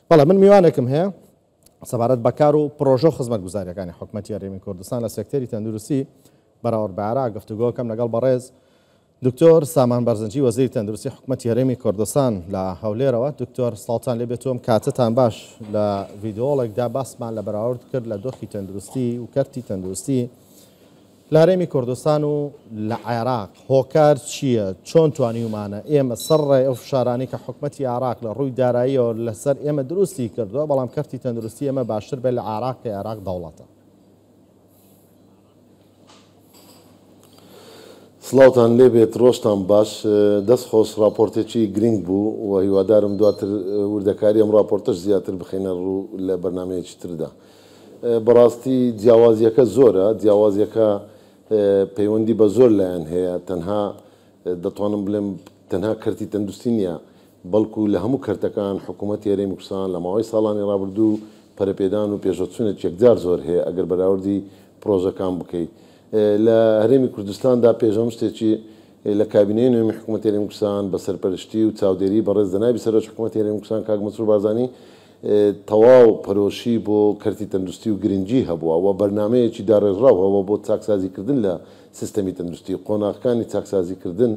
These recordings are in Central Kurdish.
بەڵێ من میوانێکم هەیە سەبارەت بەکار و پرۆژە و خزمەتگوزاریەکانی حکوومەتی هەرێمی کوردستان لە سێکتەری تەندروستی بەراورد بە عێراق گفتوگۆکەم لەگەڵ بەڕێز دکتۆر سامان بەرزنجی وەزیری تەندروستی حکوومەتی هەرێمی کوردستان لە هەولێرەوە. دکتۆر ساڵتان لێ بێتوم کاتتان باش لە ڤیدۆڵێکدا باسمان لە بەراورد کرد لە دۆخی تەندروستی و کەرتی تەندروستی لە هەرێمی کوردستان و لە عێراق. هۆکار چییە؟ چۆن توانیومانە ئێمە سەرڕێ ئەو فشارانی کە حکوومەتی عێراق لە ڕووی داراییەوە لەسەر ئێمە دروستی کردووە، بەڵام کەرتی تەندروستی ئێمە باشتر بێت لە عێراق کە عێراق دەوڵەتە. سڵاوتان لێ بێت، ڕۆژتان باش. دەست خۆش راپۆرتێکی گرنگ بوو و هیوادارم دواتر وردەکاری ئەم راپۆرتەش زیاتر بخینە ڕوو لە بەرنامەیەکی تردا. بەڕاستی جیاوازیەکە زۆرە، جیاوازیەکە پەیوەندی بە زۆر لایەن هەیە، تەنها دەتوانم بڵێم تەنها کەرتی تەندروستی نییە، بەڵکو لە هەموو کەرتەکان حکوومەتی هەرێمی کوردستان لە ماوەی ساڵانی ڕابردوو پەرەپێدان و پێشەچوونێک یەکجار زۆر هەیە ئەگەر بەراوردی پرۆژەکان بکەیت. لە هەرێمی کوردستاندا پێشەم شتێکی لە کابینەی نوێمی حکوومەتی هەرێمی کوردستان بە سەرپەرشتی و چاودێری بەڕێز دەنابی سەرۆک حکوومەتی هەرێمی کوردستان کاک مەسرور بارزانی تەواو پەرۆشی بۆ کەرتی تەندروستی و گرنگی هەبووە و بەرنمەیەکی داڕێژراوەوە بۆ چاکسازیکردن لە سیستەمی تەندروستی، قۆناغەکانی چاکسازیکردن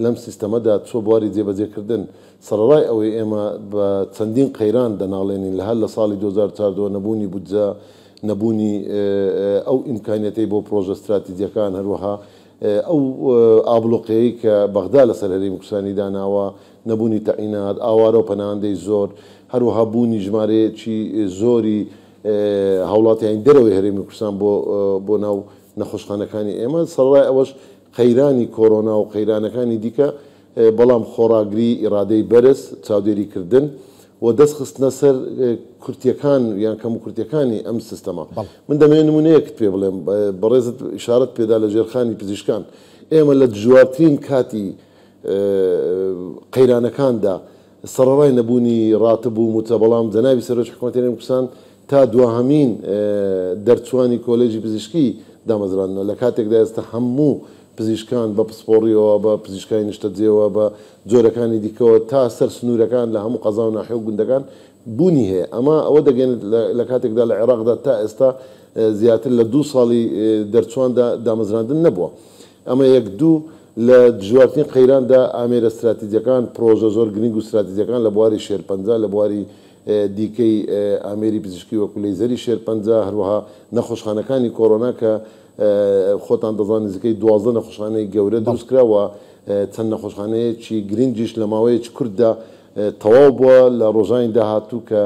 لەم سیستەمەدا چۆ بواری جێبەجێکردن. سەرڕای ئەوەی ئێمە بە چەندین قەیران دەناڵێنین لە هەر لە ساڵی 2014 نەبوونی بودجە، نەبوونی ئەو ئیمکانیەتەی بۆ پرۆژە استراتیجیەکان، هەروەها ئەو ئابلۆقەیەی کە بەغدا لەسەر هەرێمی کوردستانی داناوە، نەبوونی تەعینات، ئاوارە و پەناهەندەی زۆر، هەروەها بوونی ژمارەیەکی زۆری هاوڵاتیان دەرەوەی هەرێمی کوردستان بۆ ناو نەخۆشخانەکانی ئێمە. سەرڕای ئەوەش قەیرانی کۆرۆنا و قەیرانەکانی دیکە، بەڵام خۆراگری، ئیرادەی بەرز، چاودێریکردن و دەست خستنە سەر کورتیەکان یان کەم و کورتیەکانی ئەم سیستەما. من دەمێن نمونەیەکت پێ بڵێم، بەڕێزت ئیشارەت پێدا لە ژێرخانی پزیشکان. ئێمە لە دژوارترین کاتی قەیرانەکاندا سەرڕای نەبوونی ڕاتبوو موتە، بەڵام جەنابی سەرۆک حکوومەتی هەرێمی کوردستان تا دوهەمین دەرچوانی کۆلێژی پزیشکی دامەزراندنەوە، لە کاتێکدا ئێستا هەموو پزیشکان بە پسپۆڕیەوە، بە پزیشکانی نیشتەجێەوە، بە جۆرەکانی دیکەوە تا سەر سنوورەکان لە هەموو قەزا و ناحیە و گوندەکان بوونی هەیە. ئەمە ئەوە دەگەێنێت لە کاتێکدا لە عێراقدا تا ئێستا زیاتر لە 2 ساڵی دەرچواندا دامەزراندن نەبووە. ئەمە یەک دوو لە دژوارترین قەیراندا ئامێرە استراتیجیەکان، پرۆژە زۆر گرنگ و استراتیجیەکان لە بواری شێرپەنجە، لە بواری دیکەی ئامێری پزیشکی وەکو لەیزەری شێرپەنجە، هەروەها نەخۆشخانەکانی کۆرۆنا کە خۆتان دەزانن نزیکەی 12 نەخۆشخانەی گەورە دروست کراوە، چەند نەخۆشخانەیەکی گرنگیش لە ماوەیەکی کورددا تەواو بووە لە ڕۆژانی داهاتوو کە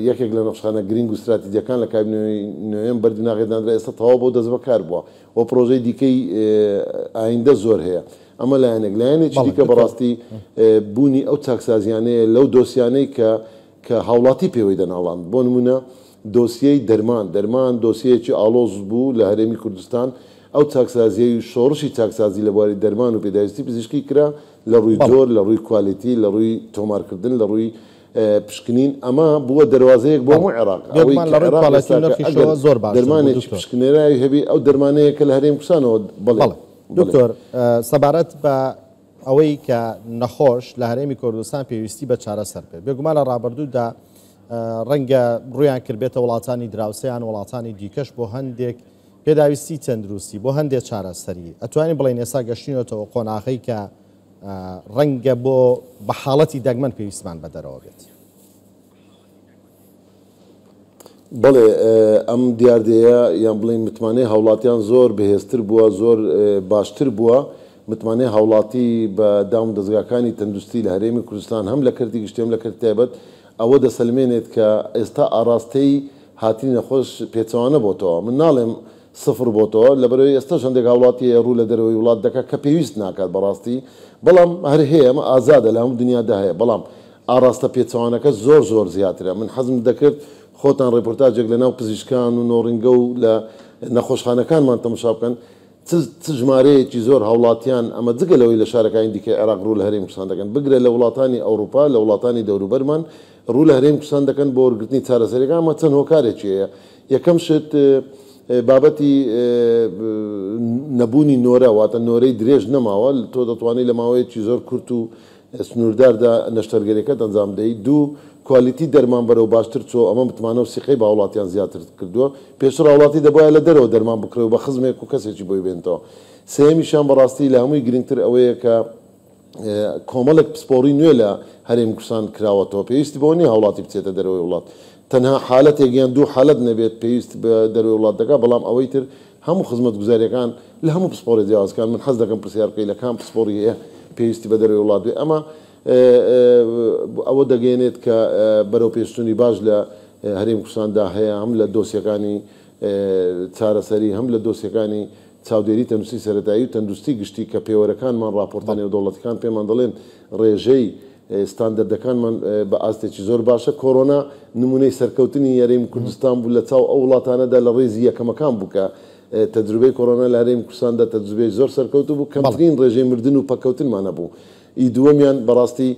یەکێک لە نەخۆشخانە گرنگ و استراتیجیەکان لە کابینەی نوێم بەردناغێدانرا، ئێستا تەواو بۆ دەست بەکار بووە و پرۆژەی دیکەی ئایندە زۆر هەیە. ئەمە لایەنێک. لایەنێکی دیکە بەڕاستی بوونی ئەو چاکسازیانەیە لەو دۆسیانەی کە هاوڵاتی پێوەی دەناڵان. بۆ نمونە دۆسیەی دەرمان دۆسیەکی ئالۆز بوو لە هەرێمی کوردستان. ئەو چاکسازیی شۆڕشی چاکسازی لە بواری دەرمان و پێداویستی پزیشکی کرا لە ڕووی جۆر، لە ڕووی کوالیتی، لە ڕووی تۆمارکردن، لە ڕووی پشکنین. ئەمە بووە دەواازەیەک بۆ هەموو عێراق. دەرمانێکی پشکنێرایی هەبی ئەو دەرمانەیە کە لە هەرێمی کوردستانەوە. بەڵێ دکتۆر، سەبارەت بە ئەوەی کە نەخۆش لە هەرێمی کوردستان پێویستی بە چارەسەر بێت، بێگومان لە ڕابردوودا ڕەنگە ڕویان کردبێتە وڵاتانی دراوسەیان، وڵاتانی دیکەش بۆ هەندێک پێداویستی تەندروستی، بۆ هەندێک چارەسەری. ئەتوانین بڵێن ئێستا گەشتینەوە قۆناغەی کە ڕەنگە بۆ بە حاڵەتی دەگمەن پێویستمان بە دەرەوە بێت. بەڵێ ئەم دیاردەیە یان بڵین متمانەی هاوڵاتیان زۆر بەهێزتر بووە، زۆر باشتر بووە. متمانەی هاوڵاتی بە داوم دەستگاکانی تەندروستی لە هەرێمی کوردستان هەم لە کەرتی گشتیم لە کەرتی تایبەت ئەوە دەسەلمێنێت کە ئێستا ئاراستەی هاتنی نەخۆش پێچەوانە بۆتەوە. من ناڵێم سفر بۆتەوە، لەبەرەوەی ئێستا هەندێک هاوڵاتی ڕوو لە دەرەوەی وڵات دەکات کە پێویست ناکات بەڕاستی، بەڵام هەر هەیە، ئەمە ئازادە لە هەموو دنیادا هەیە، بەڵام ئاراستە پێچەوانەکە زۆر زیاترە. من حەزم دەکرد خۆتان ڕێپۆرتاژێک لە ناو پزیشکان و نۆڕینگە و لە نەخۆشخانەکانمان تەماشا بکەن، چ ژمارەیەکی زۆر هاوڵاتیان ئەمە جگە لەوەی لە شارەکانی دیکەی عێراق ڕوو لە هەرێمی کوردستان دەکەن، بگرە لە وڵاتانی ئەوروپا، لە وڵاتانی دەوروبەرمان ڕوو لە هەرێمی کوردستان دەکەن بۆ وەرگرتنی چارەسەریەکان. ئەمە چەند هۆکارێکی هەیە. یەکەم شت بابەتی نەبوونی نۆرە، واتە نۆرەی درێژ نەماوە، تۆ دەتوانێت لە ماوەیەکی زۆر کورت و سنوورداردا نەشتەرگەریەکەت ئەنجام دەیت. دوو کوالیتی دەرمان بەرەو باشتر چۆ ئەمە بتمانە و سیقەی با وڵاتیان زیاتر کردووە پێشتر وڵاتی دەبایە لە دەرەوە دەرمان بکرێت بە خزمێک و کەسێکی بۆی بێنەوە سێمیشان بەڕاستی لە هەمووی گرنگتر ئەوەیە کە کۆمەڵێک پسپۆری نوێ لە هەرێمی کوردستان کراوەتەوە پێویستی بۆ نیە هەوڵاتی بچێتە دەرەوەی وڵات تەنها حالەتێکیان دوو حالەت نەبێت پێویست بە دەرەوەی وڵات دەکات بەڵام ئەوەی تر هەموو خزمەت گوزاریەکان لە هەموو پسپۆری جیاوازەکان من حەز دەکەم پرسیار بکەی لە کام پسپۆری هەیە پێویستی بە دەرەوەی وڵات بێ ئەمە ئەوە دەگەێنێت کە بەرەو پێشتنی باش لە هەرێمی کوردستاندا هەیە هەم لە دۆسیەکانی چارەسەری هەم لە دۆسیەکانی چاودێری تەندروستی سەرەتایی و تەندروستی گشتی کە پێوەرەکانمان راپۆرتە نێودەوڵەتیەکان پێمان دەڵێن ڕێژەی ستاندەردەکانمان بە ئاستێکی زۆر باشە کۆرۆنا نمونەی سەرکەوتنی هەرێمی کوردستان بوو لە چاو ئەو وڵاتانەدا لە ڕێزی یەکەمەکان بوو کە تەجروبەی کۆرۆنا لە هەرێمی کوردستاندا تەجروبەی زۆر سەرکەوتو بوو کەمترین ڕێژەی مردن و پەکەوتنمانە بوو ئی دووەمیان بەڕاستی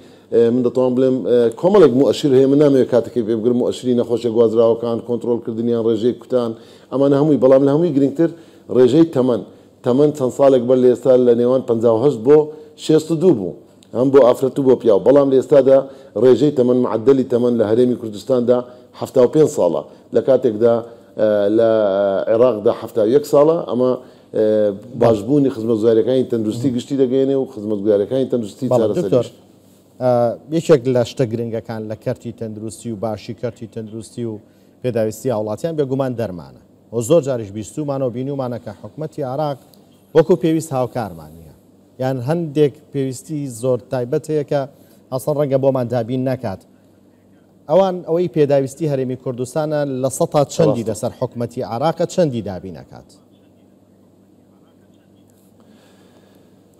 من دەتوان بڵێم کۆمەڵێک مؤشر هەیە من نامەوێت کاتێکی پێ بگرم مؤشری نەخۆشیە گوازراوەکان کۆنتڕۆڵکردنیان ڕێژەی کوتان ئەمانە هەمووی بەڵام لە هەمووی گرنگتر ڕێژەی تەمەن چەند ساڵێک بەر لە ئێستا لە نێوان 58 بۆ 62 بوو هەم بۆ ئافرەت و بۆ پیاو بەڵام لە ئێستادا ڕێژەی تەمەن معدلی تەمەن لە هەرێمی کوردستاندا 75 ساڵە لە کاتێکدا لە عێراقدا 71 ساڵە ئەمە باشبوونی خزمەتگوزاریەکانی تەندروستی گشتی دەگەێنێ و خزمەتگوزاریەکانی تەندروستی چارەسەریش یەکێک لە شتە گرنگەکان لە کەرتی تەندروستی و باشی کەرتی تەندروستی و پێداویستی وڵاتیان بێگومان دەرمانە و زۆر جاریش بیستومانەوە بینیومانە کە حکوومەتی عێراق وەکو پێویست هاوکارمان نیە یان هەندێک پێویستی زۆر تایبەت هەیە کە ئەسڵ ڕەنگە بۆمان دابین نەکات ئەوان ئەوەی پێداویستی هەرێمی کوردستانە لە سەتا چەندی لەسەر حکوومەتی عێراقە چەندی دابین نەکات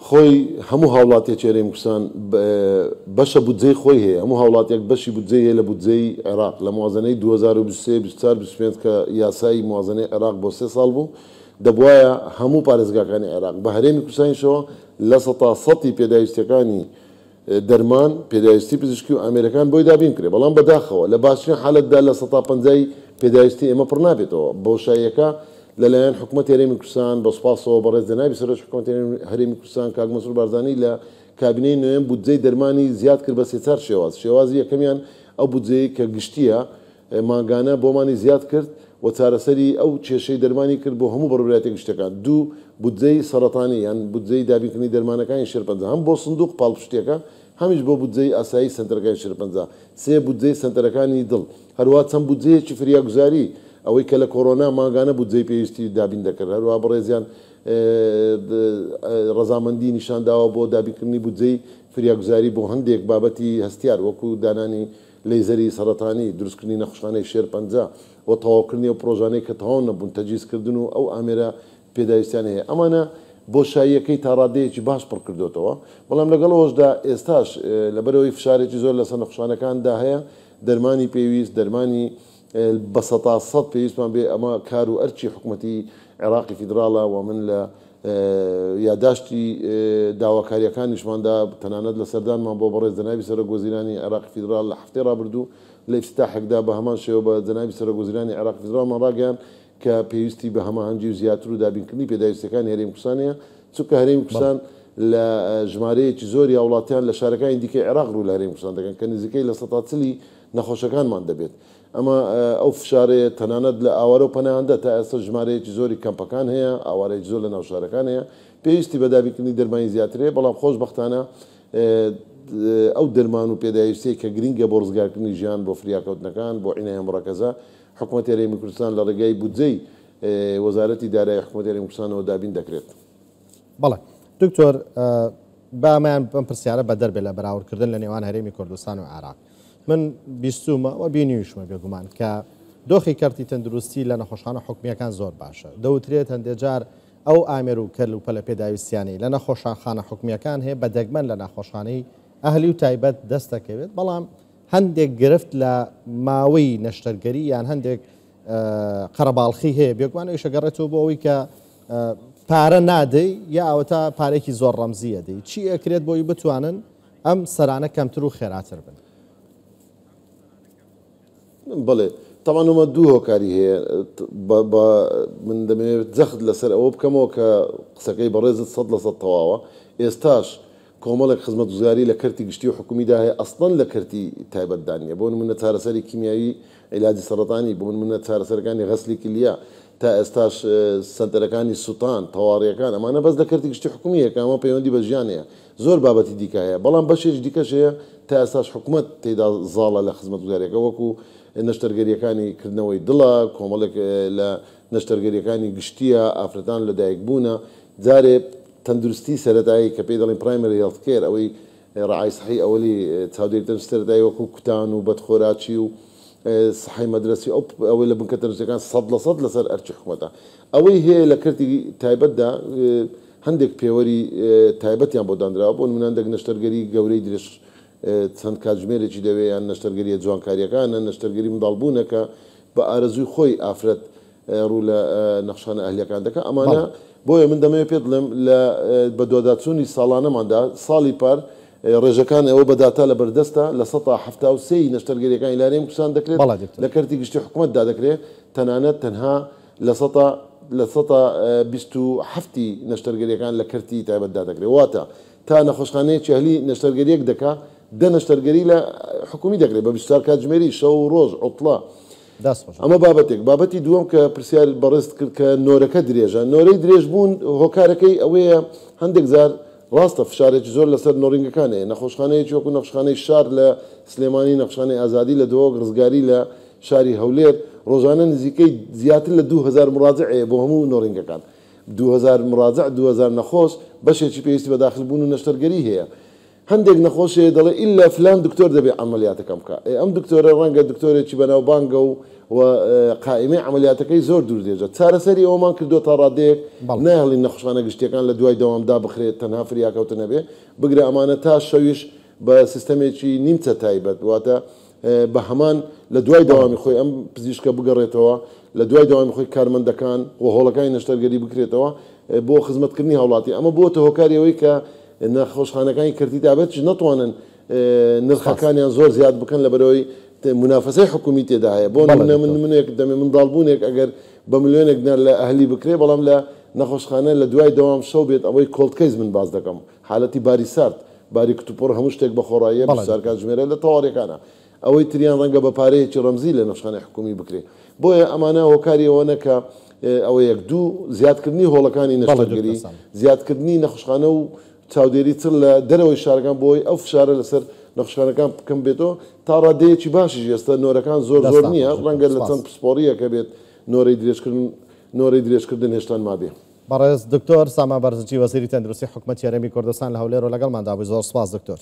خۆی هەموو هاوڵاتیە هەرێمی کوردستان بەشە بودجەی خۆی هەیە هەموو هاوڵاتێک بەشی بودجەی هەیە لە بودجەی عێراق لە موازنەی 2023 کە یاسایی موازنەی عێراق بۆ 3 ساڵ بوو دەبوایە هەموو پارێزگاکانی عێراق بە هەرێمی کوردستانیشەوە لە سەتی پێداویستەکانی دەرمان پێداویستی پزیشکی و ئامێرەکان بۆی دابین کرێ بەڵام بەداخەوە لە باشترین حالەتدا لە 150 پێداویستی ئێمە پڕ نابێتەوە بۆشاییەکە لەلایەن حکوومەت هەرێمی کوردستان بە سوپاسەوە بەڕێز جەنابی سەرۆک حکوومەت هەرێمی کوردستان کاک مەسعود بارزانی لە کابینەی نوێم بودجەی دەرمانی زیاد کرد بە 3 شێوازی یەکەمیان ئەو بودجەی کە گشتیە ماگانە بۆمانی زیاد کرد و چارەسەری ئەو کێشەی دەرمانی کرد بۆ هەموو بەڕێوەبرایەتە گشتەکان دوو بودجەی سەرەتانی یان بودجەی دابینکردنی دەرمانەکانی شێرپەنجە هەم بۆ سندوق پاڵپشتیەکە هەمیش بۆ بودجەی ئاسایی سنتەرەکانی شێرپەنجە سێ بودجەی سنتەرەکانی دڵ هەروە چەند بودجەیەکی فریاگوزاری ئەوەی کە لە کۆرۆنا ماگانە بودجەی پێویستی دابین دەکرد هەروە بەڕێزیان ڕەزامەندی نیشانداوە بۆ دابینکردنی بودجەی فریاگوزاری بۆ هەندێک بابەتی هەستیار وەکو دانانی لەیزەری سەرەتانی دروستکردنی نەخۆشخانەی شێرپەنجە و تەواوکردنی و پرۆژانەی کە تەواو نەبوون تەجیزکردن و ئەو ئامێرە پێداویستیان هەیە ئەمانە بۆ شایەکەی تا ڕادەیەکی باش پڕ کردوێتەوە بەڵام لەگەڵەوەشدا ئێستاش لەبەرەوەی فشارێکی زۆر لەسەر نەخۆشخانەکاندا هەیە دەرمانی پێویست دەرمانی بە 100 پێویستمان بێ ئەمە کار و ئەرچی حکوومەتی عێراقی فیدراڵە و من لە یاداشتی داواکاریەکانیشماندا تەنانەت لە سەردانمان بۆ بەڕێز جەنابی سەرۆک وەزیرانی عێراقی فیدراڵ لە هەفتەی ڕابردوو لە ئیفتتاحێکدا بە هەمان شێوە بە جەنابی سەرۆک وەزیرانی عێراقی فیدراڵمان ڕاگەیان کە پێویستی بە هەماهەنگی و زیاتر و دابینکردنی پێداویستەکانی هەرێمی کوردستانەیە چونکە هەرێمی کوردستان لە ژمارەیەکی زۆری وڵاتیان لە شارەکانی دیکەی عێراق ڕوو لە هەرێمی کوردستان دەکەن کە نزیکەی لە 140 نەخۆشەکانمان دەبێت ئەمە ئەو فشارەیە تەنانەت لە ئاوارە و پەناهەندە تا ئێستا ژمارەیەکی زۆری کەمپەکان هەیە ئاوارەیەکی زۆر لە ناوشارەکان هەیە پێویستی بە دابینکردنی دەرمانی زیاترەیە بەڵام خۆشبەختانە ئەو دەرمان و پێداویستی کە گرینگە بۆ ڕزگارکردنی ژیان بۆ فریاکەوتنەکان بۆ عینایە مڕەکەزە حکوومەتی هەرێمی کوردستان لە ڕێگای بودجەی وەزارەتی دارایی حکوومەتی هەرێمی کوردستانەوە دابین دەکرێت بەڵێ دکتۆر بامان بەم پرسیارە بە دەربێت لە بەراوردکردن لە نێوان هەرێمی کوردستان و عێراق من بیستومە و بینیویشمە بێگومان کە دۆخی کەرتی تەندروستی لە نەخۆشخانە حکومیەکان زۆر باشە دەوترێت هەندێک جار ئەو ئامێر و کەل و پەلە پێداویستیانی لە نەخۆشخانە حکومیەکان هەیە بە دەگمەن لە ناخۆشخانەی ئەهلی و تایبەت دەست دەکەوێت بەڵام هەندێک گرفت لە ماوەی نەشتەرگەری یان هەندێک قەرەباڵخی هەیە بێگومان ئەویشە گەڕێتەوە بۆ ئەوەی کە پارە نادەی یا ئەوەتا پارێکی زۆر ڕەمزیە دەی چی ئەکرێت بۆی بتوانن ئەم سەرانە کەمتر و خێراتر بن بڵێ تاوانمە دوو هۆکاری هەیە من دەمەوێت جەخت لەسەر ئەوە بکەمەوە کە قسەکەی بەڕێزت 100% تەواوە ئێستاش کۆمەڵێک خزمەتگوزاری لە کەرتی گشتی و حکومیدا هەیە ئەسڵەن لە کەرتی تایبەتدانە بۆ نمونە چارەسەری کیمیایی عیلاجی سەرەتانی بۆ نمونە چارەسەرەکانی غەسلی کلیە تا ئێستاش سنتەرەکانی سوتان تەواڕیەکان ئەمانە بەس لە کەرتی گشتی حکومیەکە ئەمە پەیوەندی بە ژیانەیە زۆر بابەتی دیکە هەیە بەڵام بەشێش دیکەش هەیە تا ئێستاش حکوومەت تێدا زاڵە لە خزمەتگوزاریەکە وەکو نەشتەرگەریەکانی کردنەوەی دڵە کۆمەڵێک لە نەشتەرگەریەکانی گشتیە ئافرەتان لە دایک بوونە جارێ تەندروستی سەرەتایی کە پێی دەڵێن پرایمەری هێڵتکێر ئەوەی ڕعای سەحی ئەوەلی چاودێری تەندروستی سەرەتایی وەکو کوتان و بەدخۆراکی و سەحی مەدرەسی ئەوەی لە بنکە تەندروستیەکان 100% لەسەر ئەرچی حکوومەتە ئەوەی هەیە لە کەرتی تایبەتدا هەندێک پێوەری تایبەتیان بۆ دانراوە بۆ نمونەندێک نەشتەرگەری گەورەی درێژ چەند کاتژمێرێکی دەوێت یان نەشتەرگەریە جوانکاریەکانە نەشتەرگەری منداڵبوونەکە بە ئارەزووی خۆی ئافرەت ڕوو لە نەخشانە ئەهلیەکان دەکە ئەمانە بۆیە من دەمەوێت پێت بڵێم لە بەدواداچوونی ساڵانەماندا ساڵی پار ڕێژەکان ئەوە بەداتا لە بەردەستە لە 1970 نەشتەرگەریەکانی لارێم کوسان دەکرێت لە کەرتی گشتی حکوومەتدا دەکرێت تەنانەت تەنها لە 27 نەشتەرگەریەکان لە کەرتی تایبەتدا دەکرێت واتە تا نەخۆشخانەیەکی ئەهلی نەشتەرگەریەک دەکا دە نەشتەرگەری لە حکومی دەکرێت بە 24 کاتژمێری شەو و ڕۆژ عوتڵە ئەمە بابەتێک بابەتی دووەم کە پرسیار بەڕێست کرد کە نۆرەکە درێژە نۆرەی درێژ بوون هۆکارەکەی ئەوەیە هەندێک زار ڕاستە فشارێکی زۆر لەسەر نۆڕینگەکانەیە نەخۆشخانەیەکی وەکو نەخشخانەی شار لە سلێمانی نەخشخانەی ئازادی لە دۆ ڕزگاری لە شاری هەولێر ڕۆژانە نزیکەی زیاتر لە 2000 مراجعەیە بۆ هەموو نۆڕینگەکان 2000 مراجع 2000 نەخۆش بەشێکی پێویستی بە داخلبوون و نەشتەرگەری هەیە هەندێک نەخۆشەیە دەڵێ ئیلا فلان دکتۆر دەبێت عملیاتەکەم بکە ئەم دکتۆرە ڕەنگە دکتۆرێکی بەناوبانگە و قائمەی عملیاتەکەی زۆر دوور دێژە چارەسەری ئەومان کردو تا ڕادەیەک ناهێڵی نەخۆشخانە گشتیەکان لە دوای دەوامدا بخرێت تەنها فریاکەوتە نەبێ بگرە ئەمانە تا شەویش بە سیستەمێکی نیمچە تایبەت واتە بە هەمان لە دوای داوامی خۆی ئەم پزیشکە بگەڕێتەوە لە دوای داوامی خۆی کارمەندەکان و هۆڵەکانی نەشتەرگەری بکرێتەوە بۆ خزمەتکردنی هاوڵاتی ئەمە بۆتە هۆکاریەوەی کە نەخۆشخانەکانی کردی تابەت نەتوانن نرخەکانیان زۆر زیاد بکەن لە بەرەوەی منافسەی حکومی تێدا هەیە بۆ منێک دەمێ منداڵبوونێک ئەگەر بە ملیۆنێک لە ئەهلی بکرێ بەڵام لە نەخۆشخانە لە دوای دەوام شەو بێت ئەوەی کۆڵتکەیز من باز دەکەم حالەتی باری سارد باری کتوپۆر هەموو شتێک بە خۆڕاییە سارکاتژمێرە لە تەواڕیەکانە ئەوەی تریان ڕەنگە بە پارەیەکی ڕەمزی لە نەخشخانەی حکومی بکرێ بۆیە ئەمانە هۆکاری ئەوەنە کە ئەوە یەک دوو زیادکردنی هۆڵەکانی نەشتەرگەری زیادکردنی نەخۆشخانە و چاودێری تر لە دەرەوەی شارەکان بۆی ئەو فشارە لەسەر نەخۆشخانەکان بکەم بێتەوە تا ڕادەیەکی باشیش ئێستا نۆرەکان زۆر نییە ڕەنگە لە چەند پسپۆریەکە بێت نۆرەی درێژکردن هێشتان مابێ بەڕێز دکتۆر سامان بەرزنجی وەزیری تەندروستی حکوومەتی هەرێمی کوردستان لە هەولێر و لەگەڵماندا بووی زۆر سپاس دکتۆر